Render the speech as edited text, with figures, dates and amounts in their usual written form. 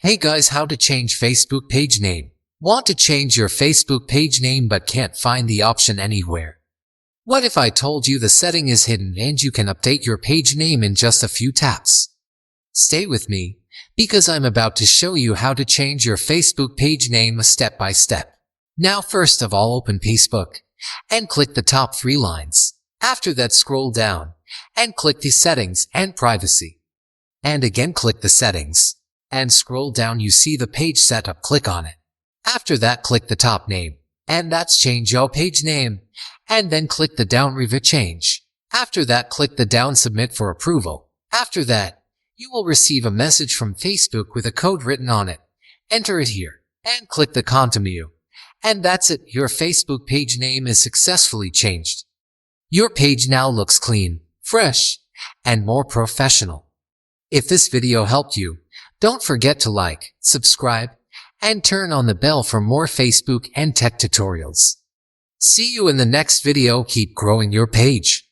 Hey guys, how to change Facebook page name. Want to change your Facebook page name but can't find the option anywhere? What if I told you the setting is hidden and you can update your page name in just a few taps? Stay with me, because I'm about to show you how to change your Facebook page name step by step. Now first of all, open Facebook and click the top 3 lines. After that, scroll down and click the settings and privacy. And again click the settings and scroll down, you see the page setup, click on it. After that, click the top name and that's change your page name, and then click the down review change. After that, click the down submit for approval. After that, you will receive a message from Facebook with a code written on it. Enter it here and click the continue. And that's it, your Facebook page name is successfully changed. Your page now looks clean, fresh, and more professional. If this video helped you, don't forget to like, subscribe, and turn on the bell for more Facebook and tech tutorials. See you in the next video. Keep growing your page.